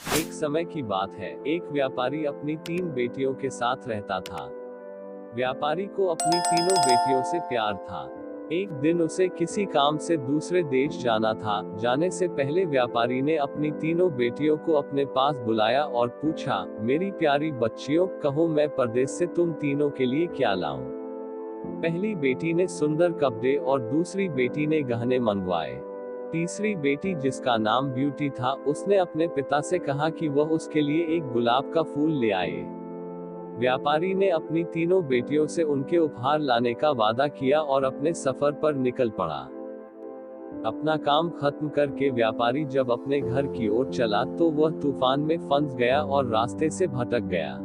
एक समय की बात है, एक व्यापारी अपनी 3 बेटियों के साथ रहता था। व्यापारी को अपनी तीनों बेटियों से प्यार था। एक दिन उसे किसी काम से दूसरे देश जाना था। जाने से पहले व्यापारी ने अपनी तीनों बेटियों को अपने पास बुलाया और पूछा, मेरी प्यारी बच्चियों, कहो मैं परदेश से तुम तीनों के लिए क्या लाऊं? पहली बेटी ने सुंदर कपड़े और दूसरी बेटी ने गहने मंगवाए। तीसरी बेटी, जिसका नाम ब्यूटी था, उसने अपने पिता से कहा कि वह उसके लिए एक गुलाब का फूल ले आए। व्यापारी ने अपनी तीनों बेटियों से उनके उपहार लाने का वादा किया और अपने सफर पर निकल पड़ा। अपना काम खत्म करके व्यापारी जब अपने घर की ओर चला तो वह तूफान में फंस गया और रास्ते से भटक गया।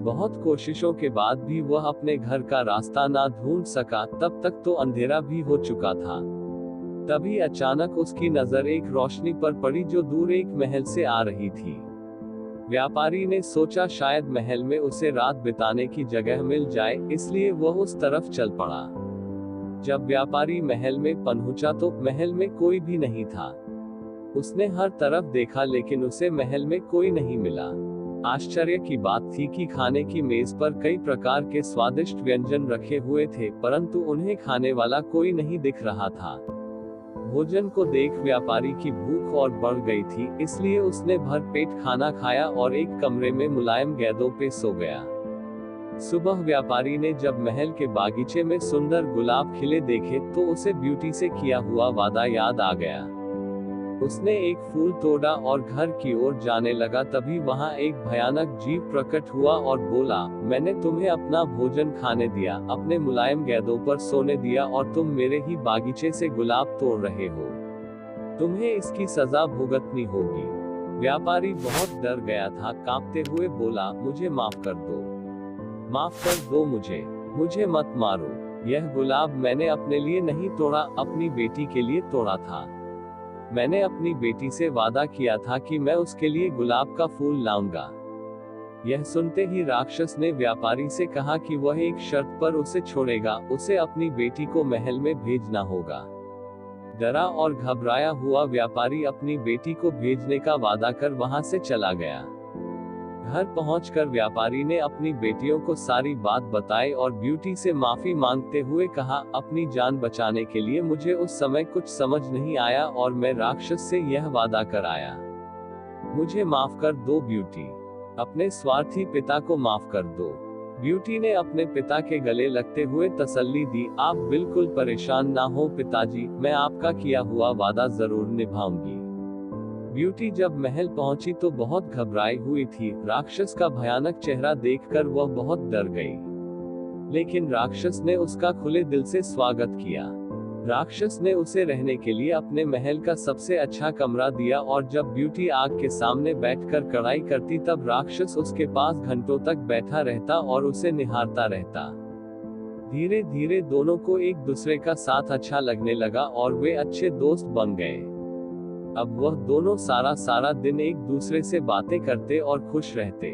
बहुत कोशिशों के बाद भी वह अपने घर का रास्ता ना ढूंढ सका। तब तक तो अंधेरा भी हो चुका था। तभी अचानक उसकी नजर एक रोशनी पर पड़ी जो दूर एक महल से आ रही थी। व्यापारी ने सोचा शायद महल में उसे रात बिताने की जगह मिल जाए, इसलिए वह उस तरफ चल पड़ा। जब व्यापारी महल में पहुंचा तो महल में कोई भी नहीं था। उसने हर तरफ देखा लेकिन उसे महल में कोई नहीं मिला। आश्चर्य की बात थी कि खाने की मेज पर कई प्रकार के स्वादिष्ट व्यंजन रखे हुए थे, परंतु उन्हें खाने वाला कोई नहीं दिख रहा था। भोजन को देख व्यापारी की भूख और बढ़ गई थी, इसलिए उसने भर पेट खाना खाया और एक कमरे में मुलायम गेंदों पे सो गया। सुबह व्यापारी ने जब महल के बागीचे में सुंदर गुलाब खिले देखे तो उसे ब्यूटी से किया हुआ वादा याद आ गया। उसने एक फूल तोड़ा और घर की ओर जाने लगा। तभी वहां एक भयानक जीव प्रकट हुआ और बोला, मैंने तुम्हें अपना भोजन खाने दिया, अपने मुलायम गेंदों पर सोने दिया और तुम मेरे ही बागीचे से गुलाब तोड़ रहे हो। तुम्हें इसकी सजा भुगतनी होगी। व्यापारी बहुत डर गया था। कांपते हुए बोला, मुझे माफ कर दो, माफ कर दो मुझे मत मारो। यह गुलाब मैंने अपने लिए नहीं तोड़ा, अपनी बेटी के लिए तोड़ा था। मैंने अपनी बेटी से वादा किया था कि मैं उसके लिए गुलाब का फूल लाऊंगा। यह सुनते ही राक्षस ने व्यापारी से कहा कि वह एक शर्त पर उसे छोड़ेगा, उसे अपनी बेटी को महल में भेजना होगा। डरा और घबराया हुआ व्यापारी अपनी बेटी को भेजने का वादा कर वहां से चला गया। घर पहुंचकर व्यापारी ने अपनी बेटियों को सारी बात बताई और ब्यूटी से माफी मांगते हुए कहा, अपनी जान बचाने के लिए मुझे उस समय कुछ समझ नहीं आया और मैं राक्षस से यह वादा कर आया। मुझे माफ कर दो ब्यूटी, अपने स्वार्थी पिता को माफ कर दो। ब्यूटी ने अपने पिता के गले लगते हुए तसल्ली दी, आप बिल्कुल परेशान ना हो पिताजी, मैं आपका किया हुआ वादा जरूर निभाऊंगी। ब्यूटी जब महल पहुंची तो बहुत घबराई हुई थी। राक्षस का भयानक चेहरा देखकर वह बहुत डर गई। लेकिन राक्षस ने उसका खुले दिल से स्वागत किया। राक्षस ने उसे रहने के लिए अपने महल का सबसे अच्छा कमरा दिया और जब ब्यूटी आग के सामने बैठकर कढ़ाई करती तब राक्षस उसके पास घंटों तक बैठा रहता और उसे निहारता रहता। धीरे धीरे दोनों को एक दूसरे का साथ अच्छा लगने लगा और वे अच्छे दोस्त बन गए। अब वह दोनों सारा दिन एक दूसरे से बातें करते और खुश रहते।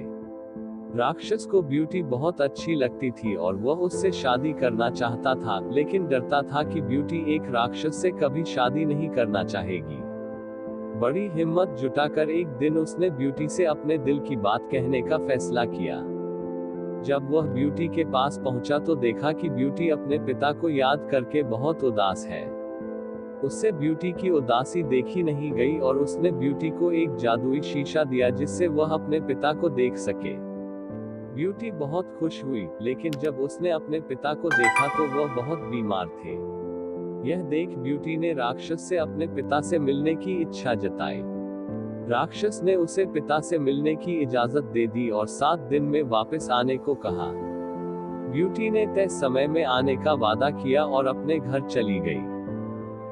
राक्षस को ब्यूटी बहुत अच्छी लगती थी और वह उससे शादी करना चाहता था, लेकिन डरता था कि ब्यूटी एक राक्षस से कभी शादी नहीं करना चाहेगी। बड़ी हिम्मत जुटाकर एक दिन उसने ब्यूटी से अपने दिल की बात कहने का फैसला किया। जब वह ब्यूटी के पास पहुंचा तो देखा कि ब्यूटी अपने पिता को याद करके बहुत उदास है। उससे ब्यूटी की उदासी देखी नहीं गई और उसने ब्यूटी को एक जादुई शीशा दिया जिससे वह अपने पिता को देख सके। ब्यूटी बहुत खुश हुई, लेकिन जब उसने अपने पिता को देखा तो वह बहुत बीमार थे। यह देख ब्यूटी ने राक्षस से अपने पिता से मिलने की इच्छा जताई। राक्षस ने उसे पिता से मिलने की इजाजत दे दी और 7 दिन में वापस आने को कहा। ब्यूटी ने तय समय में आने का वादा किया और अपने घर चली गई।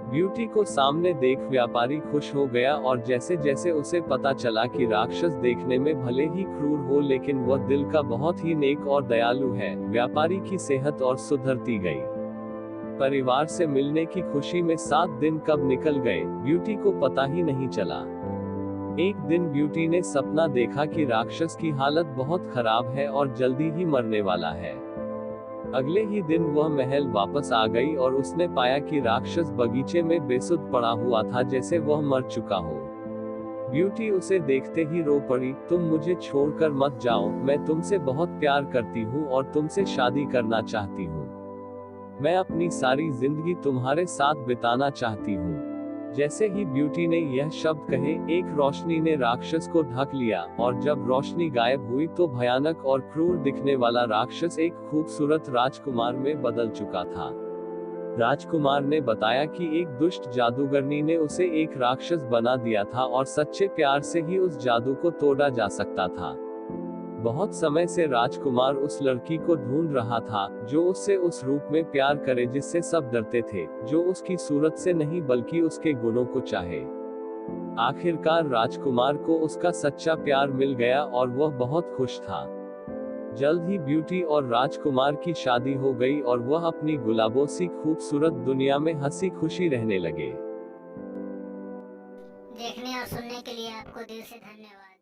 ब्यूटी को सामने देख व्यापारी खुश हो गया और जैसे जैसे उसे पता चला कि राक्षस देखने में भले ही क्रूर हो लेकिन वह दिल का बहुत ही नेक और दयालु है, व्यापारी की सेहत और सुधरती गई। परिवार से मिलने की खुशी में 7 दिन कब निकल गए, ब्यूटी को पता ही नहीं चला। एक दिन ब्यूटी ने सपना देखा कि राक्षस की हालत बहुत खराब है और जल्दी ही मरने वाला है। अगले ही दिन वह महल वापस आ गई और उसने पाया कि राक्षस बगीचे में बेसुध पड़ा हुआ था, जैसे वह मर चुका हो। ब्यूटी उसे देखते ही रो पड़ी, तुम मुझे छोड़कर मत जाओ, मैं तुमसे बहुत प्यार करती हूँ और तुमसे शादी करना चाहती हूँ। मैं अपनी सारी जिंदगी तुम्हारे साथ बिताना चाहती हूँ। जैसे ही ब्यूटी ने यह शब्द कहे, एक रोशनी ने राक्षस को ढक लिया, और जब रोशनी गायब हुई तो भयानक और क्रूर दिखने वाला राक्षस एक खूबसूरत राजकुमार में बदल चुका था। राजकुमार ने बताया कि एक दुष्ट जादूगरनी ने उसे एक राक्षस बना दिया था और सच्चे प्यार से ही उस जादू को तोड़ा जा सकता था। बहुत समय से राजकुमार उस लड़की को ढूंढ रहा था, जो उससे उस रूप में प्यार करे जिससे सब डरते थे, जो उसकी सूरत से नहीं बल्कि उसके गुणों को चाहे। आखिरकार राजकुमार को उसका सच्चा प्यार मिल गया और वह बहुत खुश था। जल्द ही ब्यूटी और राजकुमार की शादी हो गई और वह अपनी गुलाबों सी खूबसूरत दुनिया में हंसी खुशी रहने लगे। देखने और सुनने के लिए आपको दिल से धन्यवाद।